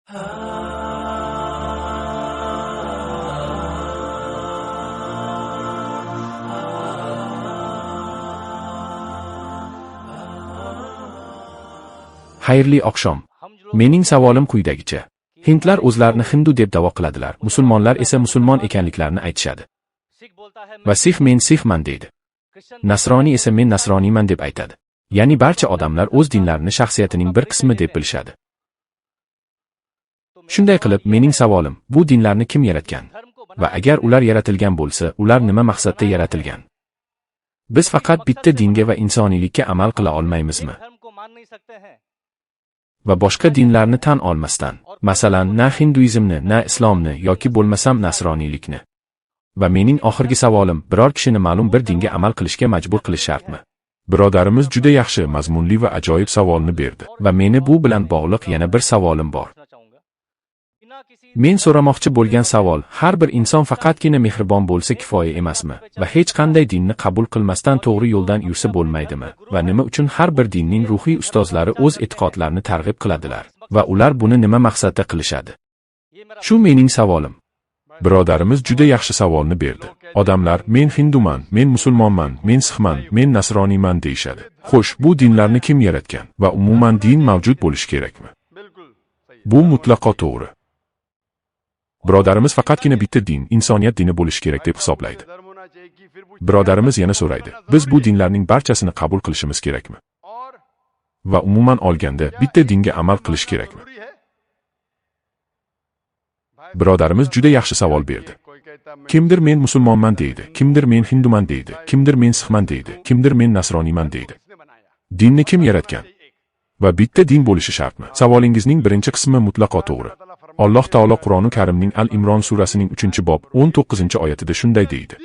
Xayrli oqshom. Mening savolim quyidagicha. Hindlar o'zlarini hindu deb da'vo qiladilar, musulmonlar esa musulmon ekanliklarini aytishadi. Va Sikh men Sikhman deydi. Nasroniy esa men nasroniyman deb aytadi. Ya'ni barcha odamlar o'z dinlarini shaxsiyatining bir qismi deb bilishadi. Shunday qilib, mening savolim, bu dinlarni kim yaratgan? Va agar ular yaratilgan bo'lsa, ular nima maqsadda yaratilgan? Biz faqat bitta dinga va insoniylikka amal qila olmaymizmi? Va boshqa dinlarni tan olmasdan, masalan, na hinduizmni, na islomni yoki bo'lmasam nasroniylikni. Va mening oxirgi savolim, biror kishini ma'lum bir dinga amal qilishga majbur qilish shartmi? Birodarimiz juda yaxshi, mazmunli va ajoyib savolni berdi. Va meni bu bilan bog'liq yana bir savolim bor. Men so'ramoqchi bo'lgan savol, har bir inson faqatgina mehribon bo'lsa kifoya emasmi? Va hech qanday dinni qabul qilmasdan to'g'ri yo'ldan yursa bo'lmaydimi? Va nima uchun har bir dinning ruhiy ustozlari o'z e'tiqodlarini targ'ib qiladilar? Va ular buni nima maqsadda qilishadi? Shu mening savolim. Birodarimiz juda yaxshi savolni berdi. Odamlar, men hinduman, men musulmonman, men sikhman, men nasroniyman deyishadi. Xo'sh, bu dinlarni kim yaratgan? Va umuman din mavjud bo'lishi kerakmi? Bu mutlaqo to'g'ri. Birodarimiz faqatgina bitta din, insoniyat dini bo'lishi kerak deb hisoblaydi. Birodarimiz yana so'raydi, biz bu dinlarning barchasini qabul qilishimiz kerakmi? Va umuman olganda, bitta dinga amal qilish kerakmi? Birodarimiz juda yaxshi savol berdi. Kimdir men musulmonman deydi, kimdir men hinduman deydi, kimdir men sikhman deydi, kimdir men nasroniyman deydi. Dinni kim yaratgan? Va bitta din bo'lishi shartmi? Savolingizning birinchi qismi mutlaqo to'g'ri. Alloh taolo Qur'oni Karimning Al-Imron surasining 3-bob 19-oyatida shunday deydi.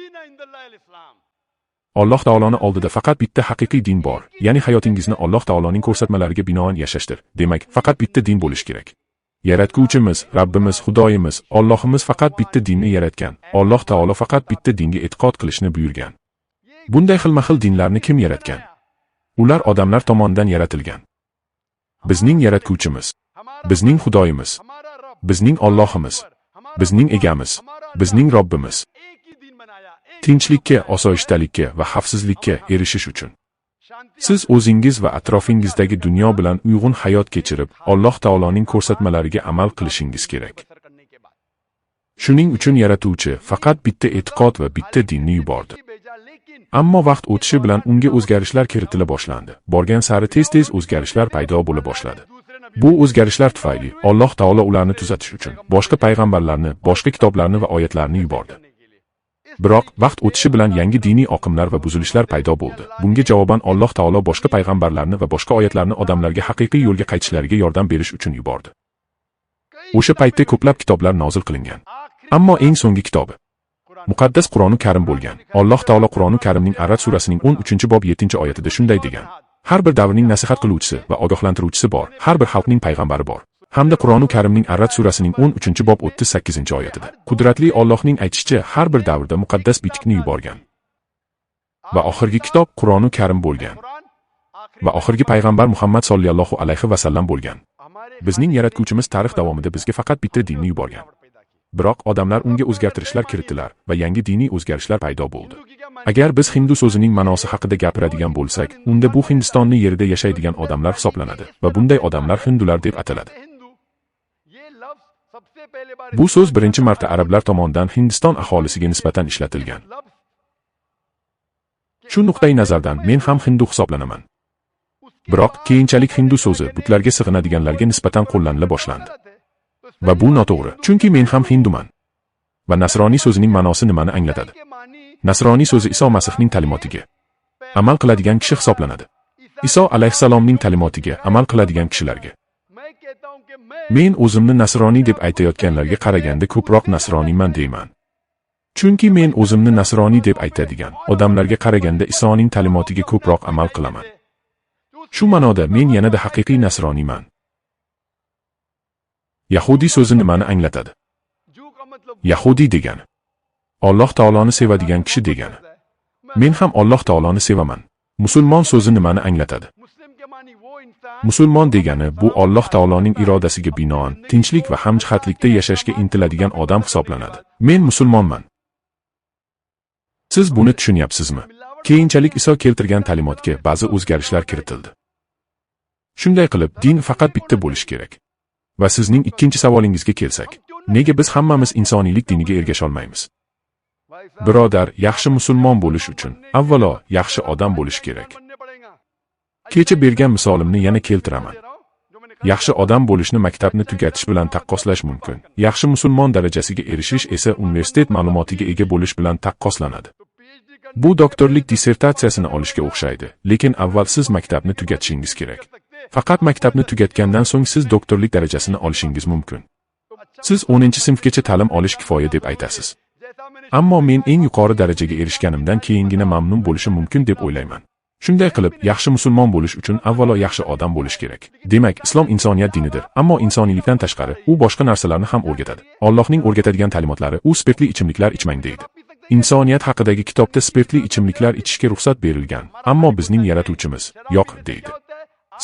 Alloh taoloning oldida faqat bitta haqiqiy din bor, ya'ni hayotingizni Alloh taoloning ko'rsatmalariga binoan yashashdir. Demak, faqat bitta din bo'lishi kerak. Yaratguvchimiz, Rabbimiz, Xudoyimiz, Allohimiz faqat bitta dinni yaratgan. Alloh taolo faqat bitta dinga e'tiqod qilishni buyurgan. Bunday xilma-xil dinlarni kim yaratgan? Ular odamlar tomonidan yaratilgan. Bizning yaratguvchimiz, bizning Xudoyimiz, bizning Allohimiz, bizning egamiz, bizning Robbimiz. Tinchlikka, osoyishtalikka va xavfsizlikka erishish uchun. Siz o'zingiz va atrofingizdagi dunyo bilan uyg'un hayot kechirib, Alloh taoloning ko'rsatmalariga amal qilishingiz kerak. Shuning uchun yaratuvchi faqat bitta e'tiqod va bitta dinni yubordi. Ammo vaqt o'tishi bilan unga o'zgarishlar kiritila boshlandi. Borgan sari tez-tez o'zgarishlar paydo bo'la boshladi. Bu o'zgarishlar tufayli Alloh taolo ularni tuzatish uchun boshqa payg'ambarlarni, boshqa kitoblarni va oyatlarni yubordi. Biroq vaqt o'tishi bilan yangi diniy oqimlar va buzilishlar paydo bo'ldi. Bunga javoban Alloh taolo boshqa payg'ambarlarni va boshqa oyatlarni odamlarga haqiqiy yo'lga qaytishlariga yordam berish uchun yubordi. O'sha paytda ko'plab kitoblar nozil qilingan. Ammo eng so'nggi kitobi muqaddas Qur'oni Karim bo'lgan. Alloh taolo Qur'oni Karimning Ar-Ra'd surasining 13-bob 7-oyatida shunday degan: Har bir davrning nasihat qiluvchisi va ogohlantiruvchisi bor. Har bir xalqning payg'ambari bor. Hamda Qur'oni Karimning Ar-Ra'd surasining 13-bob 38-oyatida Qudratli Allohning aytishicha har bir davrda muqaddas bitikni yuborgan. Va oxirgi kitob Qur'oni Karim bo'lgan. Va oxirgi payg'ambar Muhammad sollallohu alayhi va sallam bo'lgan. Bizning yaratguvchimiz tarix davomida bizga faqat bitta dinni yuborgan. Biroq odamlar unga o'zgartirishlar kiritdilar va yangi diniy o'zgarishlar paydo bo'ldi. Agar biz hindu so'zining ma'nosi haqida gapiradigan bo'lsak, unda bu Hindistonning yerida yashaydigan odamlar hisoblanadi va bunday odamlar hindular deb ataladi. Bu so'z birinchi marta arablar tomonidan Hindiston aholisiga nisbatan ishlatilgan. Shu nuqtai nazardan men ham hindu hisoblanaman. Biroq keyinchalik hindu so'zi butlarga sig'inadiganlarga nisbatan qo'llanila boshlandi. Va bu noto'g'ri, chunki men ham hinduman. Va nasroniy so'zining ma'nosi nimani anglatadi? Nasroniy so'zi Iso Masihning ta'limotiga amal qiladigan kishi hisoblanadi. Iso alayhissalomning ta'limotiga amal qiladigan kishilarga. Men o'zimni nasroniy deb aytayotganlarga qaraganda ko'proq nasroniyman deyman. Chunki men o'zimni nasroniy deb aytadigan odamlarga qaraganda Isoning ta'limotiga ko'proq amal qilaman. Shu ma'noda men yanada haqiqiy nasroniyman. Yahudi so'zi nimani anglatadi? Yahudi degani Alloh taoloni sevadigan kishi degani. Men ham Alloh taoloni sevaman. Musulmon so'zi nimani anglatadi? Musulmon degani bu Alloh taoloning irodasiga binoan tinchlik va hamjihatlikda yashashga intiladigan odam hisoblanadi. Men musulmonman. Siz buni tushunyapsizmi? Keyinchalik Iso keltirgan ta'limotga ba'zi o'zgarishlar kiritildi. Shunday qilib, din faqat bitta bo'lishi kerak. Va sizning ikkinchi savolingizga kelsak, nega biz hammamiz insoniylik diniga ergasha olmaymiz? Birodar, yaxshi musulmon bo'lish uchun avvalo yaxshi odam bo'lish kerak. Kecha bergan misolimni yana keltiraman. Yaxshi odam bo'lishni maktabni tugatish bilan taqqoslash mumkin. Yaxshi musulmon darajasiga erishish esa universitet ma'lumotiga ega bo'lish bilan taqqoslanadi. Bu doktorlik dissertatsiyasini olishga o'xshaydi, lekin avval siz maktabni tugatishingiz kerak. Faqat maktabni tugatgandan so'ng siz doktorlik darajasini olishingiz mumkin. Siz 10-sinfgacha ta'lim olish kifoya deb aytasiz. Ammo men eng yuqori darajaga erishganimdan keyingina mamnun bo'lishim mumkin deb o'ylayman. Shunday qilib, yaxshi musulmon bo'lish uchun avvalo yaxshi odam bo'lish kerak. Demak, islom insoniyat dinidir, ammo insoniylikdan tashqari u boshqa narsalarni ham o'rgatadi. Allohning o'rgatadigan ta'limotlari u spirtli ichimliklar ichmang deydi. Insoniyat haqidagi kitobda spirtli ichimliklar ichishga ruxsat berilgan, ammo bizning yaratuvchimiz yo'q deydi.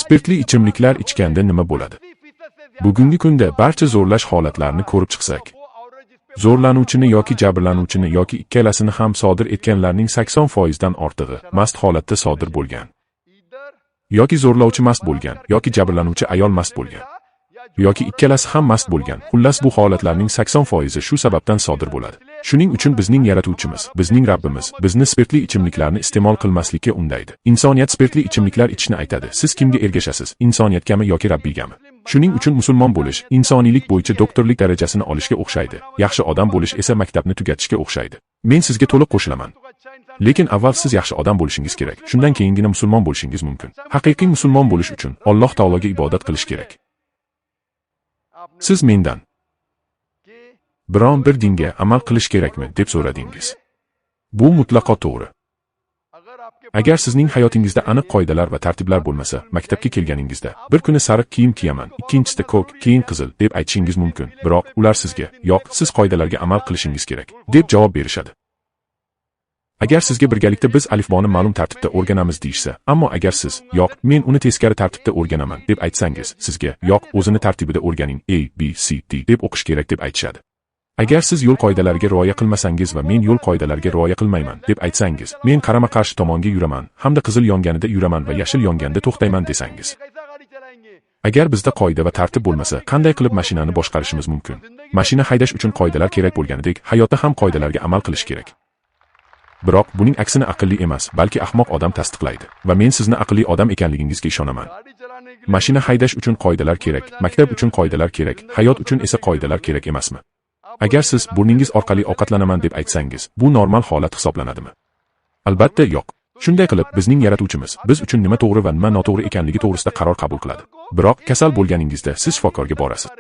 Spirtli ichimliklar ichganda nima bo'ladi? Bugungi kunda barcha zo'rlash holatlarini ko'rib chiqsak, zo'rlanuvchini yoki jabrlanuvchini yoki ikkalasini ham sodir etganlarning 80% dan ortig'i mast holatda sodir bo'lgan. Yoki zo'rlovchi mast bo'lgan, yoki jabrlanuvchi ayol mast bo'lgan. Yoki ikkalasi ham mast bo'lgan. Xullas bu holatlarning 80% shu sababdan sodir bo'ladi. Shuning uchun bizning yaratuvchimiz, bizning Rabbimiz bizni spirtli ichimliklarni iste'mol qilmaslikka undaydi. Insoniyat spirtli ichimliklar ichishni aytadi. Siz kimga ergashasiz? Insoniyatgami yoki Rabbigami? Shuning uchun musulmon bo'lish insoniylik bo'yicha doktorlik darajasini olishga o'xshaydi. Yaxshi odam bo'lish esa maktabni tugatishga o'xshaydi. Men sizga to'liq qo'shilaman. Lekin avval siz yaxshi odam bo'lishingiz kerak. Shundan keyingina musulmon bo'lishingiz mumkin. Haqiqiy musulmon bo'lish uchun Alloh taologa ibodat qilish kerak. Siz mendan biron bir dinga amal qilish kerakmi deb so'radingiz. Bu mutlaqo to'g'ri. Agar sizning hayotingizda aniq qoidalar va tartiblar bo'lmasa, maktabga kelganingizda bir kuni sariq kiyim kiyaman, ikkinchisida ko'k, keyin qizil deb aytishingiz mumkin. Biroq ular sizga "Yo'q, siz qoidalarga amal qilishingiz kerak" deb javob berishadi. Agar sizga birgalikda biz alifboni ma'lum tartibda o'rganamiz deyishsa, ammo agar siz "Yo'q, men uni teskari tartibda o'rganaman" deb aytsangiz, sizga "Yo'q, o'zini tartibida o'rganing, A, B, C, D deb o'qish kerak" deb aytishadi. Agar siz yo'l qoidalariga rioya qilmasangiz va men yo'l qoidalariga rioya qilmayman deb aytsangiz, men qarama-qarshi tomonga yuraman, hamda qizil yonganida yuraman va yashil yonganda to'xtayman desangiz. Agar bizda qoida va tartib bo'lmasa, qanday qilib mashinani boshqarishimiz mumkin? Mashina haydash uchun qoidalar kerak bo'lganidek, hayotda ham qoidalarga amal qilish kerak. Biroq buning aksini aqlli emas, balki ahmoq odam tasdiqlaydi va men sizni aqlli odam ekanligingizga ishonaman. Mashina haydash uchun qoidalar kerak, maktab uchun qoidalar kerak, hayot uchun esa qoidalar kerak emasmi? Agar siz burningiz orqali ovqatlanaman deb aytsangiz, bu normal holat hisoblanadimi? Albatta yo'q. Shunday qilib, bizning yaratuvchimiz biz uchun nima to'g'ri va nima noto'g'ri ekanligi to'g'risida qaror qabul qiladi. Biroq kasal bo'lganingizda siz shifokorga borasiz.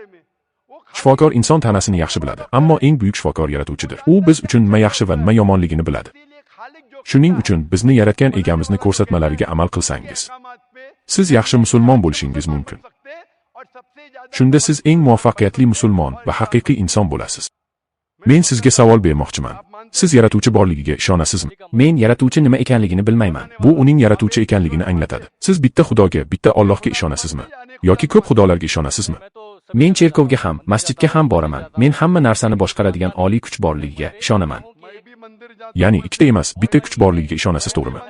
Shifokor inson tanasini yaxshi biladi, ammo eng buyuk shifokor yaratuvchidir. U biz uchun nima yaxshi va nima yomonligini biladi. Shuning uchun bizni yaratgan egamizni ko'rsatmalariga amal qilsangiz, siz yaxshi musulmon bo'lishingiz mumkin. Shunda siz eng muvaffaqiyatli musulmon va haqiqiy inson bo'lasiz. Men sizga savol bermoqchiman. Siz yaratuvchi borligiga ishonasizmi? Men yaratuvchi nima ekanligini bilmayman. Bu uning yaratuvchi ekanligini anglatadi. Siz bitta Xudoga, bitta Allohga ishonasizmi? Yoki ko'p xudolarga ishonasizmi? Men cherkovga ham, masjidga ham boraman. Men hamma narsani boshqaradigan oliy kuch borligiga ishonaman. Ya'ni ikkita emas, bitta kuch borligiga ishonasiz, to'g'rimi?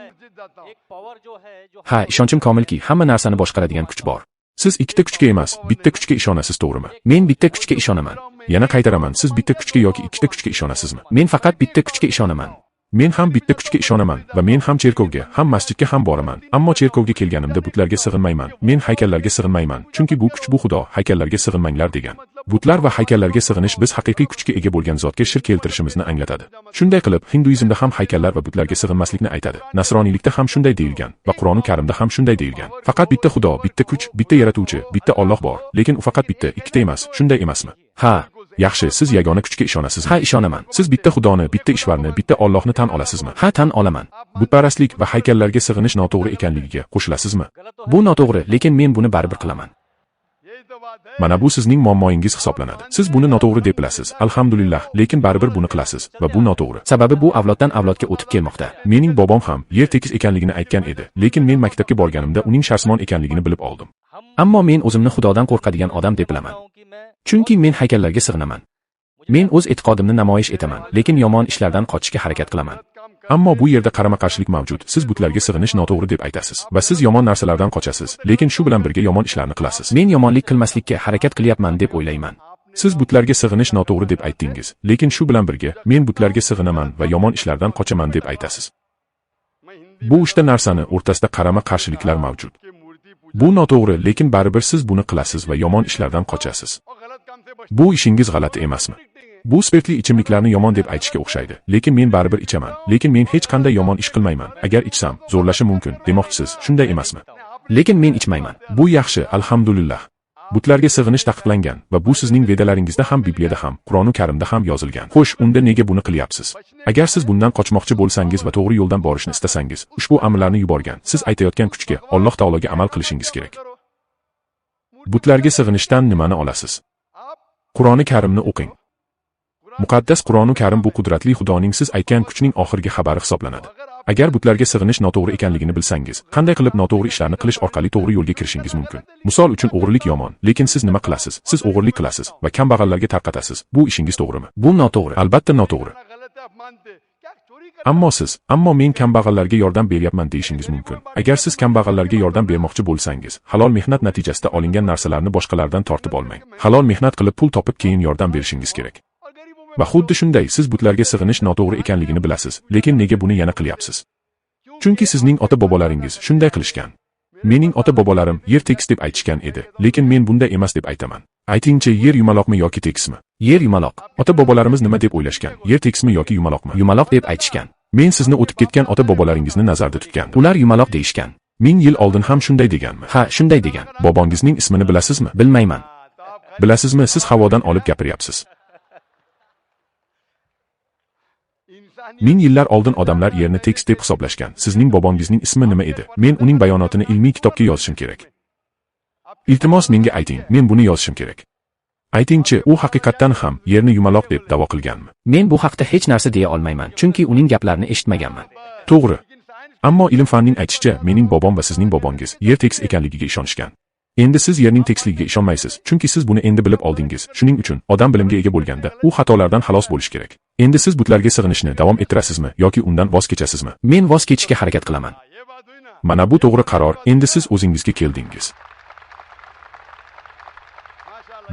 Ha, ishonchim komilki, hamma narsani boshqaradigan kuch bor. Siz ikkita kuchga emas, bitta kuchga ishonasiz, to'g'rimi? Men bitta kuchga ishonaman. Yana qaytaraman, siz bitta kuchga yoki ikkita kuchga ishonasizmi? Men faqat bitta kuchga ishonaman. Men ham bitta kuchga ishonaman va men ham cherkovga, ham masjidga ham boraman. Ammo cherkovga kelganimda butlarga sig'inmayman. Men haykallarga sig'inmayman, chunki bu kuch bu Xudo, haykallarga sig'inmanglar degan. Butlar va haykallarga sig'inish biz haqiqiy kuchga ega bo'lgan zotga shirk keltirishimizni anglatadi. Shunday qilib, hinduizmda ham haykallar va butlarga sig'inmaslikni aytadi. Nasroniylikda ham shunday deyilgan va Qur'oni Karimda ham shunday deyilgan. Faqat bitta Xudo, bitta kuch, bitta yaratuvchi, bitta Alloh bor, lekin u faqat bitta, ikkita emas. Shunday emasmi? Ha, yaxshi, siz yagona kuchga ishonasizmi? Ha, ishonaman. Siz bitta Xudoni, bitta ishvarni, bitta Allohni tan olasizmi? Ha, tan olaman. Butparastlik va haykallarga sig'inish noto'g'ri ekanligiga qo'shilasizmi? Bu noto'g'ri, lekin men buni baribir qilaman. Mana bu sizning muammoingiz hisoblanadi. Siz buni noto'g'ri deb bilasiz. Alhamdulillah, lekin baribir buni qilasiz va bu noto'g'ri. Sababi bu avloddan avlodga o'tib kelmoqda. Mening bobom ham yer tekis ekanligini aytgan edi, lekin men maktabga borganimda uning sharsmon ekanligini bilib oldim. Ammo men o'zimni Xudodan qo'rqadigan odam deb bilaman. Chunki men haykallarga sig'inaman. Men o'z e'tiqodimni namoyish etaman, lekin yomon ishlardan qochishga harakat qilaman. Ammo bu yerda qarama-qarshilik mavjud. Siz butlarga sig'inish noto'g'ri deb aytasiz va siz yomon narsalardan qochasiz, lekin shu bilan birga yomon ishlarni qilasiz. Men yomonlik qilmaslikka harakat qilyapman deb o'ylayman. Siz butlarga sig'inish noto'g'ri deb aytdingiz, lekin shu bilan birga men butlarga sig'inaman va yomon ishlardan qochaman deb aytasiz. Bu uchta narsani o'rtasida qarama-qarshiliklar mavjud. Bu noto'g'ri, lekin baribir siz buni qilasiz va yomon ishlardan qochasiz. Bu ishingiz g'alati emasmi? Bu spirtli ichimliklarni yomon deb aytishga o'xshaydi, lekin men baribir ichaman, lekin men hech qanday yomon ish qilmayman. Agar ichsam, zo'rlashi mumkin, demoqchisiz, shunday emasmi? Lekin men ichmayman. Bu yaxshi, alhamdulillah. Butlarga sig'inish taqiqlangan va bu sizning vedalaringizda ham, Bibliyada ham, Qur'oni Karimda ham yozilgan. Xo'sh, unda nega buni qilyapsiz? Agar siz bundan qochmoqchi bo'lsangiz va to'g'ri yo'ldan borishni istasangiz, ushbu amallarni yuborgan, siz aytayotgan kuchga, Alloh taologa amal qilishingiz kerak. Butlarga sig'inishdan nimani olasiz? Qur'oni Karimni o'qing. Muqaddas Qur'oni Karim bu qudratli Xudoning siz aytgan kuchning oxirgi xabari hisoblanadi. Agar butlarga sig'inish noto'g'ri ekanligini bilsangiz, qanday qilib noto'g'ri ishlarni qilish orqali to'g'ri yo'lga kirishingiz mumkin? Misol uchun o'g'rilik yomon, lekin siz nima qilasiz? Siz o'g'rilik qilasiz va kambag'allarga tarqatasiz. Bu ishingiz to'g'rimi? Bu noto'g'ri. Albatta noto'g'ri. Ammo men kambag'allarga yordam beryapman deyishingiz mumkin. Agar siz kambag'allarga yordam bermoqchi bo'lsangiz, halol mehnat natijasida olingan narsalarni boshqalardan tortib olmang. Halol mehnat qilib pul topib keyin yordam berishingiz kerak. Va xuddi shunday, siz butlarga sig'inish noto'g'ri ekanligini bilasiz, lekin nega buni yana qilyapsiz? Chunki sizning ota-bobolaringiz shunday qilishgan. Mening ota-bobolarim yer tekis deb aytishgan edi, lekin men bunday emas deb aytaman. Aytingchi, yer yumaloqmi yoki tekismi? Yer yumaloq. Ota-bobolarimiz nima deb o'ylashgan? Yer tekismi yoki yumaloqmi? Yumaloq deb aytishgan. Men sizni o'tib ketgan ota-bobolaringizni nazarda tutgandim. Ular yumaloq deyishgan. 1000 yil oldin ham shunday deganmi? Ha, shunday degan. Bobongizning ismini bilasizmi? Bilmayman. Bilasizmi, siz havodan olib gapiryapsiz. 1000 yillar oldin odamlar yerni tekis deb hisoblashgan. Sizning bobongizning ismi nima edi? Men uning bayonotini ilmiy kitobga yozishim kerak. Iltimos menga ayting, men buni yozishim kerak. Aytingchi, u haqiqatdan ham yerni yumaloq deb da'vo qilganmi? Men bu haqda hech narsa deya olmayman, chunki uning gaplarini eshitmaganman. To'g'ri. Ammo ilm fanning aytishicha, mening bobom va sizning bobongiz yer tekis ekanligiga ishonishgan. Endi siz yerning tekisligiga ishonmaysiz, chunki siz buni endi bilib oldingiz. Shuning uchun odam bilimga ega bo'lganda, u xatolardan xalos bo'lish kerak. Endi siz butlarga sig'inishni davom ettirasizmi yoki undan voz kechasizmi? Men voz kechishga harakat qilaman. Mana bu to'g'ri qaror. Endi siz o'zingizga keldingiz.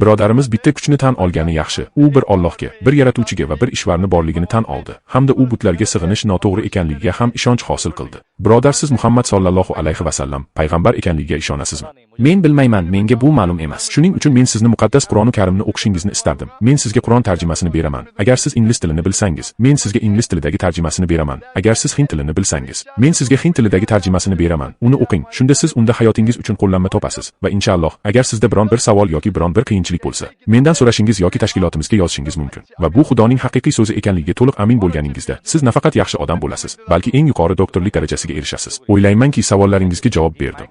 Birodarimiz bitta kuchni tan olgani yaxshi. U bir Allohga, bir yaratuvchiga va bir ishvarni borligini tan oldi, hamda u butlarga sig'inish noto'g'ri ekanligiga ham ishonch hosil qildi. Birodar, siz Muhammad sallallohu alayhi va sallam payg'ambar ekanligiga ishonasizmi? Men bilmayman, menga bu ma'lum emas. Shuning uchun men sizni muqaddas Qur'oni Karimni o'qishingizni istardim. Men sizga Qur'on tarjimasini beraman. Agar siz ingliz tilini bilsangiz, men sizga ingliz tilidagi tarjimasini beraman. Agar siz hind tilini bilsangiz, men sizga hind tilidagi tarjimasini beraman. Uni o'qing. Shunda siz unda hayotingiz uchun qo'llanma topasiz va inshaalloh, agar sizda biron bir savol yoki biron bir qiyinchilik bo'lsa, mendan so'rashingiz yoki tashkilotimizga yozishingiz mumkin. Va bu Xudoning haqiqiy so'zi ekanligiga to'liq amin bo'lganingizda, siz nafaqat yaxshi odam bo'lasiz, balki eng yuqori doktorlik darajasiga erishasiz. O'ylaymanki, savollaringizga javob berdim.